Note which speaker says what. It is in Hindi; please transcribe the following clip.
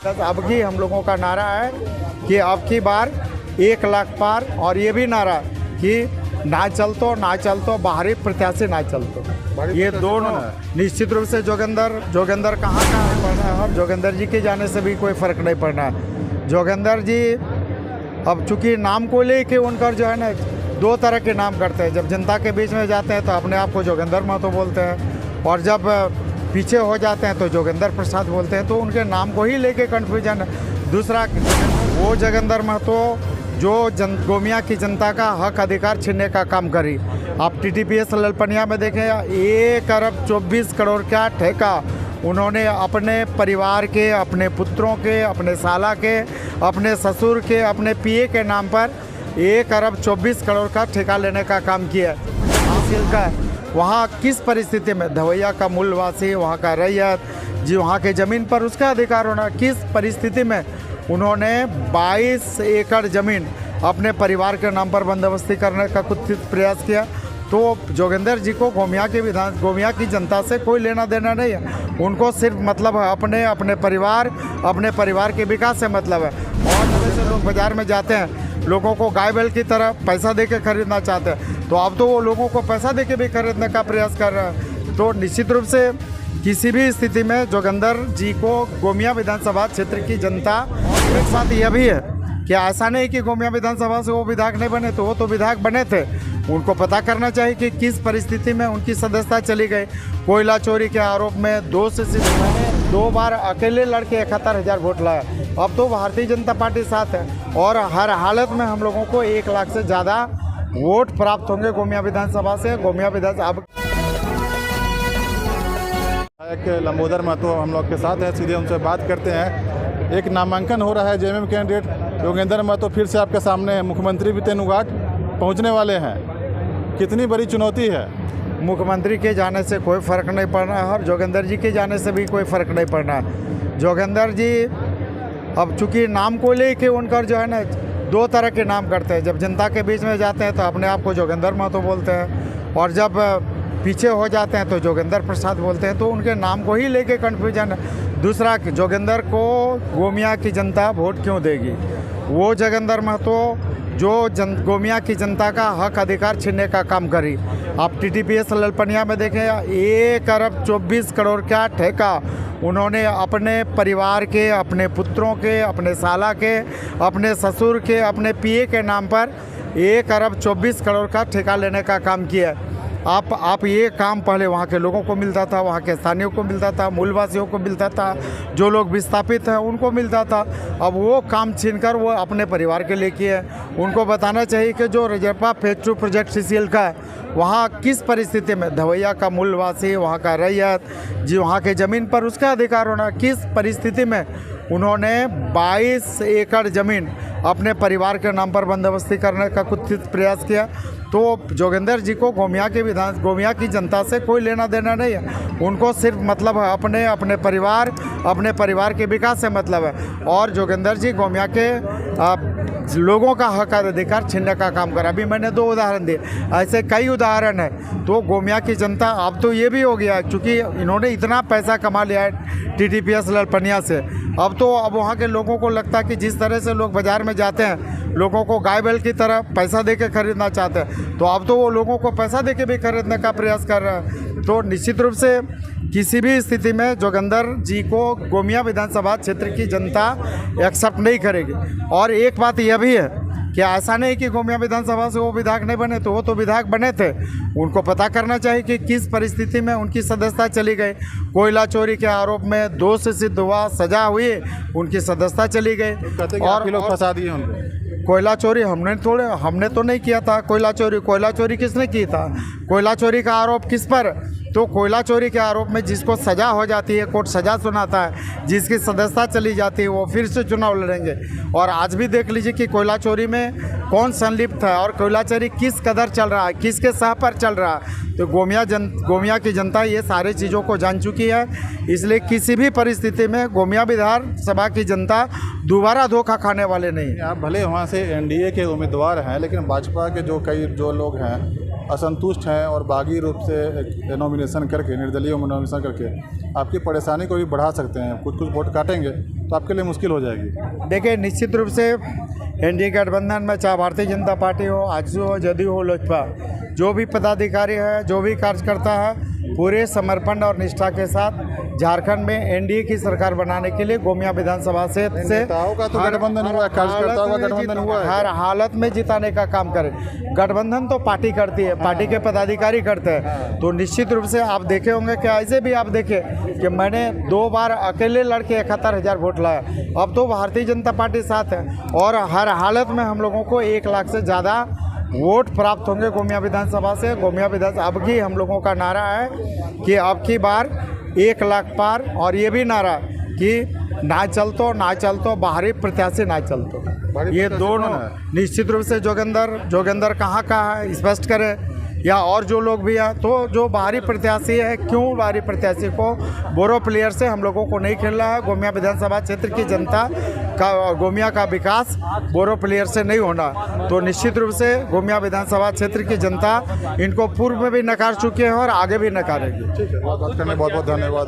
Speaker 1: अब की हम लोगों का नारा है कि अब की बार 1 लाख पार, और ये भी नारा कि ना चलतो बाहरी प्रत्याशी ना चलतो। ये दोनों निश्चित रूप से जोगिंदर कहाँ पड़ना है, और जोगिंदर जी के जाने से भी कोई फ़र्क नहीं पड़ना है। जोगिंदर जी अब चूँकि नाम को लेके उनका जो है ना 2 तरह के नाम करते हैं। जब जनता के बीच में जाते हैं तो अपने आप को जोगिंदर महतो बोलते हैं, और जब पीछे हो जाते हैं तो जोगिंदर प्रसाद बोलते हैं। तो उनके नाम को ही लेके कन्फ्यूजन है। दूसरा, वो जोगिंदर महतो जो गोमिया की जनता का हक अधिकार छीनने का काम करी। आप TTPS ललपनिया में देखें, 1 अरब 24 करोड़ का ठेका उन्होंने अपने परिवार के, अपने पुत्रों के, अपने साला के, अपने ससुर के, अपने PA के नाम पर 1 अरब 24 करोड़ का ठेका लेने का काम किया हासिल का। वहाँ किस परिस्थिति में धवैया का मूलवासी, वहाँ का रैयत जी, वहाँ के ज़मीन पर उसका अधिकार होना, किस परिस्थिति में उन्होंने 22 एकड़ ज़मीन अपने परिवार के नाम पर बंदोबस्ती करने का कुत्सित प्रयास किया। तो जोगिंदर जी को गोमिया की जनता से कोई लेना देना नहीं है। उनको सिर्फ मतलब है अपने परिवार के विकास से मतलब है। और जैसे लोग बाज़ार में जाते हैं, लोगों को गाय बैल की तरह पैसा दे के खरीदना चाहते हैं, तो अब तो वो लोगों को पैसा दे के भी खरीदने का प्रयास कर रहे हैं। तो निश्चित रूप से किसी भी स्थिति में जोगिंदर जी को गोमिया विधानसभा क्षेत्र की जनता, एक बात यह भी है कि ऐसा नहीं कि गोमिया विधानसभा से वो विधायक नहीं बने, तो वो तो विधायक बने थे। उनको पता करना चाहिए कि किस परिस्थिति में उनकी सदस्यता चली गई। कोयला चोरी के आरोप में 2 बार अकेले लड़के 71,000 वोट लाया। अब तो भारतीय जनता पार्टी साथ है, और हर हालत में हम लोगों को 1 लाख से ज़्यादा वोट प्राप्त होंगे गोमिया विधानसभा से। गोमिया विधानसभा
Speaker 2: एक लंबोदर महतो हम लोग के साथ है, सीधे उनसे बात करते हैं। एक नामांकन हो रहा है, JMM कैंडिडेट जोगिंदर महतो फिर से आपके सामने मुख्यमंत्री भी तेनुघाट पहुंचने वाले हैं। कितनी बड़ी चुनौती है?
Speaker 1: मुख्यमंत्री के जाने से कोई फ़र्क नहीं पड़ना है, और जोगिंदर जी के जाने से भी कोई फ़र्क नहीं पड़ना है। जोगिंदर जी अब चूँकि नाम को लेके उनका जो है ना 2 तरह के नाम करते हैं। जब जनता के बीच में जाते हैं तो अपने आप को जोगिंदर महतो बोलते हैं, और जब पीछे हो जाते हैं तो जोगिंदर प्रसाद बोलते हैं। तो उनके नाम को ही लेके कन्फ्यूजन है। दूसरा, जोगिंदर को गोमिया की जनता वोट क्यों देगी? वो जोगिंदर महतो जो गोमिया की जनता का हक अधिकार छीनने का काम करी। आप TTPS ललपनिया में देखें, 1 अरब 24 करोड़ का ठेका उन्होंने अपने परिवार के, अपने पुत्रों के, अपने साला के, अपने ससुर के, अपने PA के नाम पर 1 अरब 24 करोड़ का ठेका लेने का काम किया। आप ये काम पहले वहाँ के लोगों को मिलता था, वहाँ के स्थानीयों को मिलता था, मूलवासियों को मिलता था, जो लोग विस्थापित हैं उनको मिलता था। अब वो काम छीनकर वो अपने परिवार के लिए किए। उनको बताना चाहिए कि जो रजरप्पा फेज 2 प्रोजेक्ट CCL का है, वहाँ किस परिस्थिति में धवैया का मूलवासी, वहाँ का रैयत जी, वहाँ के ज़मीन पर उसका अधिकार होना, किस परिस्थिति में उन्होंने 22 एकड़ ज़मीन अपने परिवार के नाम पर बंदोबस्ती करने का कुत्सित प्रयास किया। तो जोगिंदर जी को गोमिया की जनता से कोई लेना देना नहीं है। उनको सिर्फ मतलब है अपने परिवार के विकास से मतलब है। और जोगिंदर जी गोमिया के लोगों का हक अधिकार छीनने का काम करा। अभी मैंने 2 उदाहरण दिए, ऐसे कई उदाहरण हैं। तो गोमिया की जनता, अब तो ये भी हो गया क्योंकि इन्होंने इतना पैसा कमा लिया है TTPS ललपनिया से। अब वहाँ के लोगों को लगता है कि जिस तरह से लोग बाज़ार में जाते हैं, लोगों को गाय बैल की तरह पैसा दे के खरीदना चाहते हैं, तो अब तो वो लोगों को पैसा दे के भी खरीदने का प्रयास कर रहे हैं। तो निश्चित रूप से किसी भी स्थिति में जोगिंदर जी को गोमिया विधानसभा क्षेत्र की जनता एक्सेप्ट नहीं करेगी। और एक बात यह भी है कि ऐसा नहीं कि गोमिया विधानसभा से वो विधायक नहीं बने, तो वो तो विधायक बने थे। उनको पता करना चाहिए कि किस परिस्थिति में उनकी सदस्यता चली गई। कोयला चोरी के आरोप में दोष सिद्ध हुआ, सजा हुई, उनकी सदस्यता चली गई।
Speaker 2: और लोग फंसा दिए उनको।
Speaker 1: कोयला चोरी हमने तो नहीं किया था। कोयला चोरी किसने की था? कोयला चोरी का आरोप किस पर? तो कोयला चोरी के आरोप में जिसको सज़ा हो जाती है, कोर्ट सज़ा सुनाता है, जिसकी सदस्यता चली जाती है, वो फिर से चुनाव लड़ेंगे। और आज भी देख लीजिए कि कोयला चोरी में कौन संलिप्त है और कोयला चोरी किस कदर चल रहा है, किसके सह पर चल रहा है। तो गोमिया की जनता ये सारी चीज़ों को जान चुकी है। इसलिए किसी भी परिस्थिति में गोमिया विधानसभा की जनता दोबारा धोखा खाने वाले नहीं।
Speaker 2: आप भले वहाँ से NDA के उम्मीदवार हैं, लेकिन भाजपा के जो लोग हैं असंतुष्ट हैं और बागी रूप से नॉमिनेशन करके, निर्दलीय नॉमिनेशन करके आपकी परेशानी को भी बढ़ा सकते हैं। कुछ वोट काटेंगे तो आपके लिए मुश्किल हो जाएगी।
Speaker 1: देखिए, निश्चित रूप से एनडीए गठबंधन में चाहे भारतीय जनता पार्टी हो, आजसू हो, जदयू हो, लोजपा, जो भी पदाधिकारी है, जो भी कार्यकर्ता है, पूरे समर्पण और निष्ठा के साथ झारखंड में एनडीए की सरकार बनाने के लिए गोमिया विधानसभा से
Speaker 2: नेताओं का तो गठबंधन हुआ है, कार्यकर्ताओं का गठबंधन हुआ है,
Speaker 1: हर हालत में जिताने का काम करें। गठबंधन तो पार्टी करती है, पार्टी के पदाधिकारी करते हैं। तो निश्चित रूप से आप देखे होंगे कि ऐसे भी आप देखें कि मैंने 2 बार अकेले लड़के 71,000 वोट लाया। अब तो भारतीय जनता पार्टी साथ है और हर हालत में हम लोगों को 1 लाख से ज़्यादा वोट प्राप्त होंगे गोमिया विधानसभा से। गोमिया विधानसभा अब की हम लोगों का नारा है कि अब की बार 1 लाख पार, और ये भी नारा कि ना चलतो बाहरी प्रत्याशी ना चलतो। ये दोनों निश्चित रूप से जोगिंदर कहाँ का है स्पष्ट करें, या और जो लोग भी हैं। तो जो बाहरी प्रत्याशी है, क्यों बाहरी प्रत्याशी को बोरो प्लेयर से हम लोगों को नहीं खेलना है। गोमिया विधानसभा क्षेत्र की जनता का, गोमिया का विकास बोरो प्लेयर से नहीं होना। तो निश्चित रूप से गोमिया विधानसभा क्षेत्र की जनता इनको पूर्व में भी नकार चुकी है और आगे भी नकारेगी।
Speaker 2: ठीक है, बात करने बहुत बहुत धन्यवाद।